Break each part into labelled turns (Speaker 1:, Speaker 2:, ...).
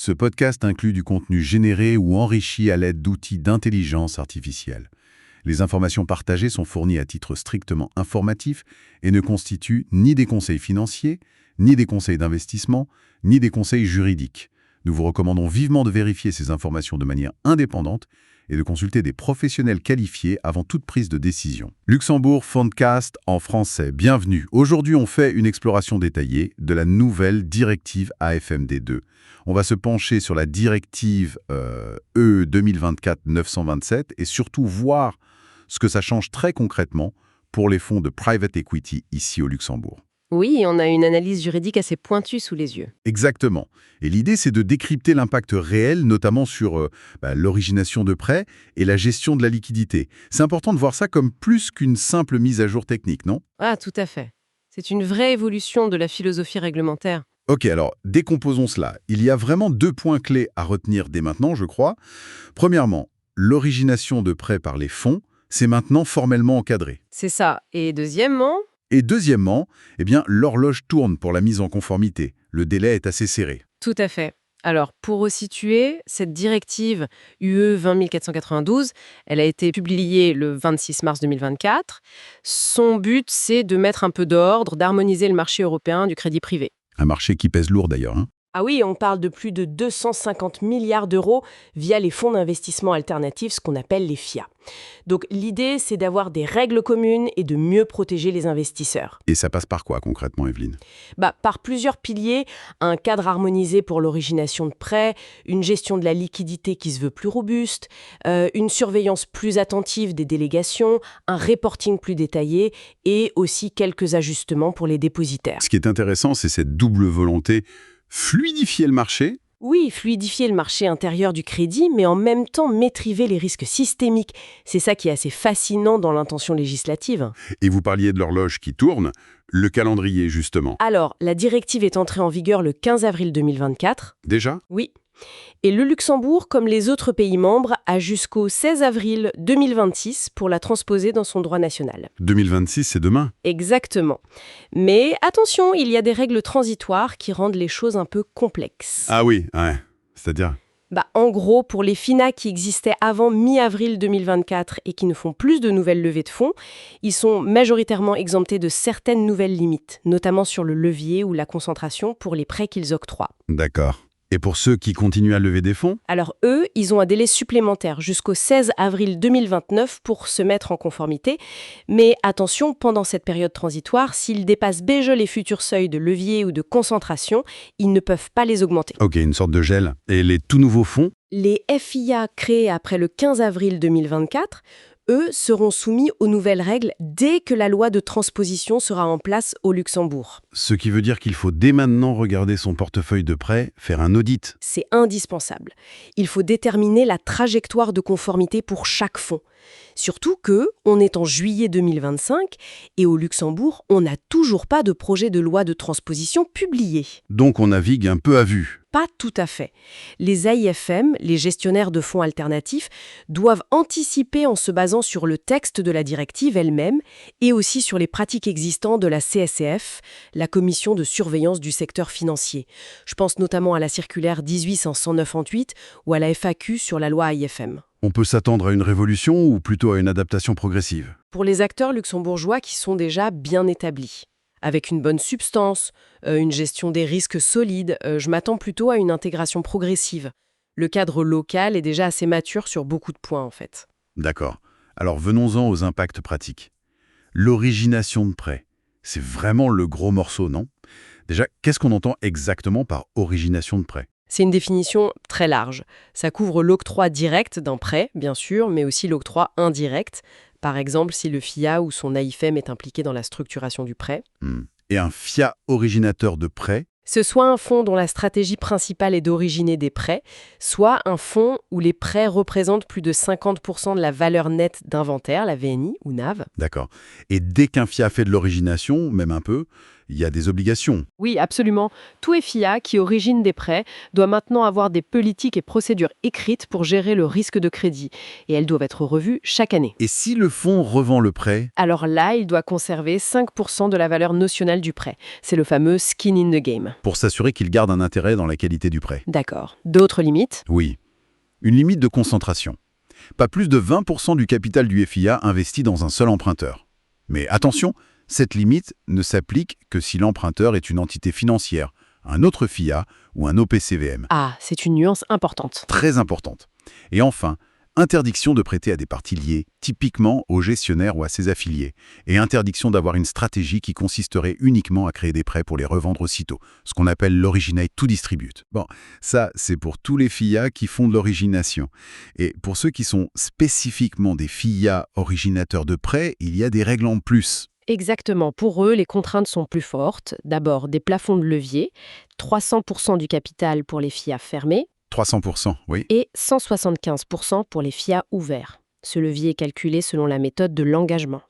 Speaker 1: Ce podcast inclut du contenu généré ou enrichi à l'aide d'outils d'intelligence artificielle. Les informations partagées sont fournies à titre strictement informatif et ne constituent ni des conseils financiers, ni des conseils d'investissement, ni des conseils juridiques. Nous vous recommandons vivement de vérifier ces informations de manière indépendante et de consulter des professionnels qualifiés avant toute prise de décision. Luxembourg Fondcast en français, bienvenue. Aujourd'hui, on fait une exploration détaillée de la nouvelle directive AFMD2. On va se pencher sur la directive E 2024-927 et surtout voir ce que ça change très concrètement pour les fonds de private equity ici au Luxembourg.
Speaker 2: Oui, on a une analyse juridique assez pointue sous les yeux.
Speaker 1: Exactement. Et l'idée, c'est de décrypter l'impact réel, notamment sur l'origination de prêts et la gestion de la liquidité. C'est important de voir ça comme plus qu'une simple mise à jour technique, non?
Speaker 2: Ah, tout à fait. C'est une vraie évolution de la philosophie réglementaire.
Speaker 1: Ok, alors décomposons cela. Il y a vraiment deux points clés à retenir dès maintenant, je crois. Premièrement, l'origination de prêts par les fonds, c'est maintenant formellement encadré.
Speaker 2: C'est ça. Et deuxièmement,
Speaker 1: Et deuxièmement, l'horloge tourne pour la mise en conformité. Le délai est assez serré.
Speaker 2: tout à fait. Alors, pour resituer, cette directive UE 20492, elle a été publiée le 26 mars 2024. Son but, c'est de mettre un peu d'ordre, d'harmoniser le marché européen du crédit privé.
Speaker 1: Un marché qui pèse lourd d'ailleurs, hein.
Speaker 2: Ah oui, on parle de plus de 250 milliards d'euros via les fonds d'investissement alternatifs, ce qu'on appelle les FIA. Donc l'idée, c'est d'avoir des règles communes et de mieux protéger les investisseurs.
Speaker 1: Et ça passe par quoi concrètement, Evelyne?
Speaker 2: Par plusieurs piliers, un cadre harmonisé pour l'origination de prêts, une gestion de la liquidité qui se veut plus robuste, une surveillance plus attentive des délégations, un reporting plus détaillé et aussi quelques ajustements pour les dépositaires.
Speaker 1: Ce qui est intéressant, c'est cette double volonté: fluidifier le marché.
Speaker 2: Oui, fluidifier le marché intérieur du crédit, mais en même temps maîtriser les risques systémiques. C'est ça qui est assez fascinant dans l'intention législative.
Speaker 1: Et vous parliez de l'horloge qui tourne, le calendrier justement.
Speaker 2: Alors, la directive est entrée en vigueur le 15 avril 2024.
Speaker 1: Déjà?
Speaker 2: Oui. Et le Luxembourg, comme les autres pays membres, a jusqu'au 16 avril 2026 pour la transposer dans son droit national.
Speaker 1: 2026, c'est demain.
Speaker 2: Exactement. Mais attention, il y a des règles transitoires qui rendent les choses un peu complexes.
Speaker 1: Ah oui, ouais. C'est-à-dire?
Speaker 2: En gros, pour les FINA qui existaient avant mi-avril 2024 et qui ne font plus de nouvelles levées de fonds, ils sont majoritairement exemptés de certaines nouvelles limites, notamment sur le levier ou la concentration pour les prêts qu'ils octroient.
Speaker 1: D'accord. Et pour ceux qui continuent à lever des fonds?
Speaker 2: Alors eux, ils ont un délai supplémentaire jusqu'au 16 avril 2029 pour se mettre en conformité. Mais attention, pendant cette période transitoire, s'ils dépassent déjà les futurs seuils de levier ou de concentration, ils ne peuvent pas les augmenter.
Speaker 1: Ok, une sorte de gel. Et les tout nouveaux fonds?
Speaker 2: Les FIA créés après le 15 avril 2024, eux, seront soumis aux nouvelles règles dès que la loi de transposition sera en place au Luxembourg.
Speaker 1: Ce qui veut dire qu'il faut dès maintenant regarder son portefeuille de prêts, faire un audit.
Speaker 2: C'est indispensable. Il faut déterminer la trajectoire de conformité pour chaque fonds. Surtout que, on est en juillet 2025 et au Luxembourg, on n'a toujours pas de projet de loi de transposition publié.
Speaker 1: Donc on navigue un peu à vue.
Speaker 2: Pas tout à fait. Les AIFM, les gestionnaires de fonds alternatifs, doivent anticiper en se basant sur le texte de la directive elle-même et aussi sur les pratiques existantes de la CSCF, la Commission de surveillance du secteur financier. Je pense notamment à la circulaire 18-198 ou à la FAQ sur la loi AIFM.
Speaker 1: On peut s'attendre à une révolution ou plutôt à une adaptation progressive?
Speaker 2: Pour les acteurs luxembourgeois qui sont déjà bien établis, avec une bonne substance, une gestion des risques solide, je m'attends plutôt à une intégration progressive. Le cadre local est déjà assez mature sur beaucoup de points en fait.
Speaker 1: D'accord. Alors venons-en aux impacts pratiques. L'origination de prêts, c'est vraiment le gros morceau, non? Déjà, qu'est-ce qu'on entend exactement par origination de prêts?
Speaker 2: C'est une définition très large. Ça couvre l'octroi direct d'un prêt, bien sûr, mais aussi l'octroi indirect. Par exemple, si le FIA ou son AIFM est impliqué dans la structuration du prêt.
Speaker 1: Et un FIA originateur de prêts?
Speaker 2: Ce soit un fonds dont la stratégie principale est d'originer des prêts, soit un fonds où les prêts représentent plus de 50% de la valeur nette d'inventaire, la VNI ou NAV.
Speaker 1: D'accord. Et dès qu'un FIA fait de l'origination, même un peu, il y a des obligations.
Speaker 2: Oui, absolument. Tout FIA qui origine des prêts doit maintenant avoir des politiques et procédures écrites pour gérer le risque de crédit. Et elles doivent être revues chaque année.
Speaker 1: Et si le fonds revend le prêt?
Speaker 2: Alors là, il doit conserver 5% de la valeur notionale du prêt. C'est le fameux skin in the game.
Speaker 1: Pour s'assurer qu'il garde un intérêt dans la qualité du prêt.
Speaker 2: D'accord. D'autres limites?
Speaker 1: Oui. Une limite de concentration. Pas plus de 20% du capital du FIA investi dans un seul emprunteur. Mais attention, cette limite ne s'applique que si l'emprunteur est une entité financière, un autre FIA ou un OPCVM.
Speaker 2: Ah, c'est une nuance importante.
Speaker 1: Très importante. Et enfin, interdiction de prêter à des parties liées, typiquement au gestionnaire ou à ses affiliés, et interdiction d'avoir une stratégie qui consisterait uniquement à créer des prêts pour les revendre aussitôt, ce qu'on appelle l'originate to distribute. Bon, ça, c'est pour tous les FIA qui font de l'origination. Et pour ceux qui sont spécifiquement des FIA originateurs de prêts, il y a des règles en plus.
Speaker 2: Exactement. Pour eux, les contraintes sont plus fortes. D'abord, des plafonds de levier, 300% du capital pour les FIA fermés,
Speaker 1: 300%, oui.
Speaker 2: et 175% pour les FIA ouverts. Ce levier est calculé selon la méthode de l'engagement.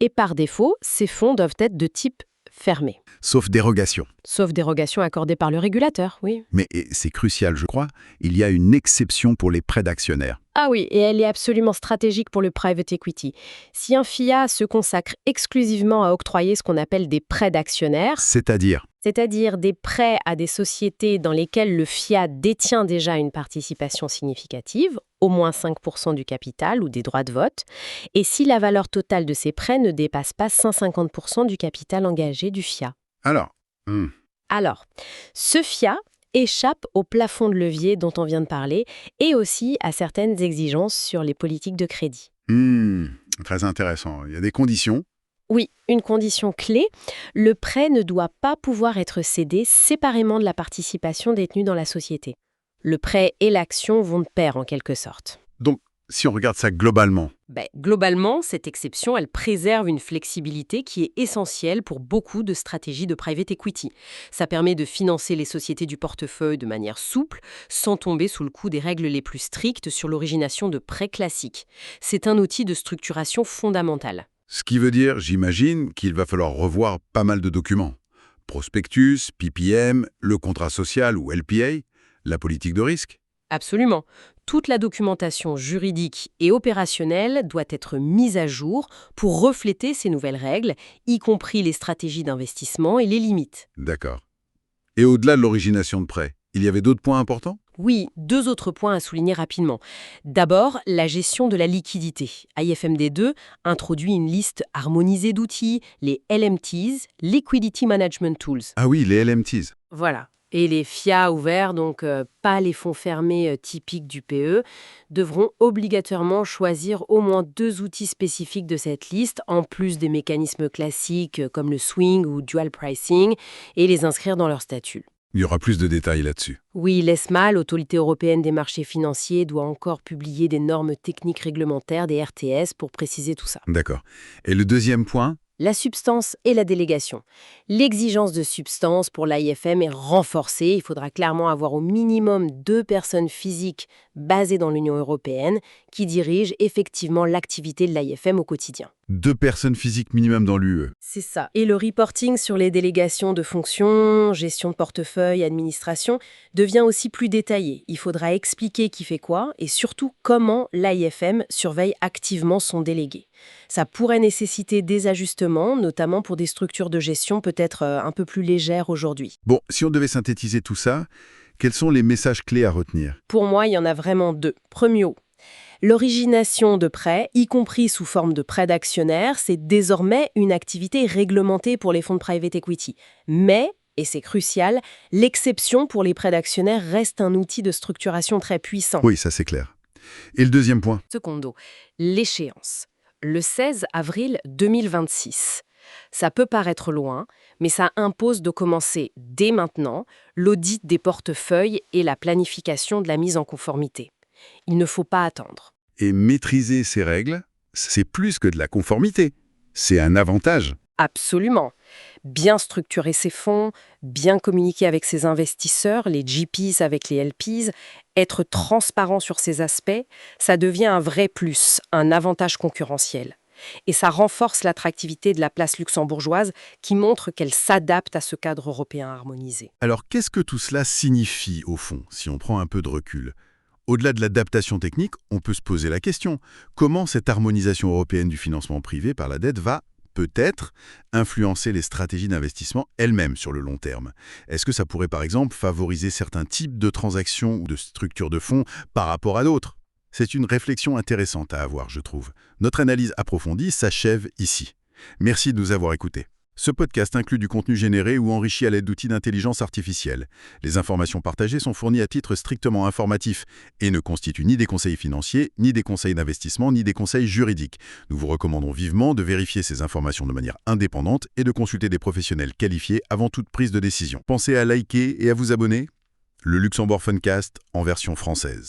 Speaker 2: Et par défaut, ces fonds doivent être de type fermé.
Speaker 1: Sauf dérogation.
Speaker 2: Sauf dérogation accordée par le régulateur, oui.
Speaker 1: Mais et c'est crucial, je crois, il y a une exception pour les prêts d'actionnaires.
Speaker 2: Ah oui, et elle est absolument stratégique pour le private equity. Si un FIA se consacre exclusivement à octroyer ce qu'on appelle des prêts d'actionnaires,
Speaker 1: C'est-à-dire,
Speaker 2: c'est-à-dire des prêts à des sociétés dans lesquelles le FIA détient déjà une participation significative, au moins 5% du capital ou des droits de vote, et si la valeur totale de ces prêts ne dépasse pas 150% du capital engagé du FIA.
Speaker 1: alors,
Speaker 2: Alors, ce FIA échappe au plafond de levier dont on vient de parler et aussi à certaines exigences sur les politiques de crédit.
Speaker 1: très intéressant. Il y a des conditions.
Speaker 2: Oui, une condition clé, le prêt ne doit pas pouvoir être cédé séparément de la participation détenue dans la société. Le prêt et l'action vont de pair en quelque sorte.
Speaker 1: Donc, si on regarde ça globalement,
Speaker 2: Globalement, cette exception, elle préserve une flexibilité qui est essentielle pour beaucoup de stratégies de private equity. Ça permet de financer les sociétés du portefeuille de manière souple, sans tomber sous le coup des règles les plus strictes sur l'origination de prêts classiques. C'est un outil de structuration fondamental.
Speaker 1: ce qui veut dire, j'imagine, qu'il va falloir revoir pas mal de documents. Prospectus, PPM, le contrat social ou LPA, la politique de risque.
Speaker 2: Absolument. Toute la documentation juridique et opérationnelle doit être mise à jour pour refléter ces nouvelles règles, y compris les stratégies d'investissement et les limites.
Speaker 1: D'accord. Et au-delà de l'origination de prêts, il y avait d'autres points importants?
Speaker 2: Oui, deux autres points à souligner rapidement. D'abord, la gestion de la liquidité. IFMD2 introduit une liste harmonisée d'outils, les LMTs, Liquidity Management Tools.
Speaker 1: Ah oui, les LMTs.
Speaker 2: Voilà. Et les FIA ouverts, donc pas les fonds fermés typiques du PE, devront obligatoirement choisir au moins 2 outils spécifiques de cette liste, en plus des mécanismes classiques comme le swing ou dual pricing, et les inscrire dans leur statut.
Speaker 1: Il y aura plus de détails là-dessus.
Speaker 2: Oui, l'ESMA, l'Autorité européenne des marchés financiers, doit encore publier des normes techniques réglementaires, des RTS, pour préciser tout ça.
Speaker 1: D'accord. Et le deuxième point?
Speaker 2: La substance et la délégation. L'exigence de substance pour l'AIFM est renforcée. Il faudra clairement avoir au minimum 2 personnes physiques basées dans l'Union européenne qui dirigent effectivement l'activité de l'AIFM au quotidien.
Speaker 1: 2 personnes physiques minimum dans l'UE.
Speaker 2: C'est ça. Et le reporting sur les délégations de fonctions, gestion de portefeuille, administration, devient aussi plus détaillé. Il faudra expliquer qui fait quoi et surtout comment l'AIFM surveille activement son délégué. Ça pourrait nécessiter des ajustements, notamment pour des structures de gestion peut-être un peu plus légères aujourd'hui.
Speaker 1: Bon, si on devait synthétiser tout ça, quels sont les messages clés à retenir?
Speaker 2: Pour moi, il y en a vraiment 2. Premier, l'origination de prêts, y compris sous forme de prêts d'actionnaires, c'est désormais une activité réglementée pour les fonds de private equity. Mais, et c'est crucial, l'exception pour les prêts d'actionnaires reste un outil de structuration très puissant.
Speaker 1: Oui, ça c'est clair. Et le deuxième point?
Speaker 2: Secondo, l'échéance. Le 16 avril 2026. Ça peut paraître loin, mais ça impose de commencer dès maintenant l'audit des portefeuilles et la planification de la mise en conformité. Il ne faut pas attendre.
Speaker 1: Et maîtriser ces règles, c'est plus que de la conformité. C'est un avantage.
Speaker 2: Absolument. Bien structurer ses fonds, bien communiquer avec ses investisseurs, les GPs avec les LPs, être transparent sur ces aspects, ça devient un vrai plus, un avantage concurrentiel. Et ça renforce l'attractivité de la place luxembourgeoise qui montre qu'elle s'adapte à ce cadre européen harmonisé.
Speaker 1: Alors, qu'est-ce que tout cela signifie, au fond, si on prend un peu de recul? Au-delà de l'adaptation technique, on peut se poser la question. Comment cette harmonisation européenne du financement privé par la dette va, peut-être, influencer les stratégies d'investissement elles-mêmes sur le long terme? Est-ce que ça pourrait, par exemple, favoriser certains types de transactions ou de structures de fonds par rapport à d'autres? C'est une réflexion intéressante à avoir, je trouve. Notre analyse approfondie s'achève ici. Merci de nous avoir écoutés. Ce podcast inclut du contenu généré ou enrichi à l'aide d'outils d'intelligence artificielle. Les informations partagées sont fournies à titre strictement informatif et ne constituent ni des conseils financiers, ni des conseils d'investissement, ni des conseils juridiques. Nous vous recommandons vivement de vérifier ces informations de manière indépendante et de consulter des professionnels qualifiés avant toute prise de décision. Pensez à liker et à vous abonner. Le Luxembourg Funcast en version française.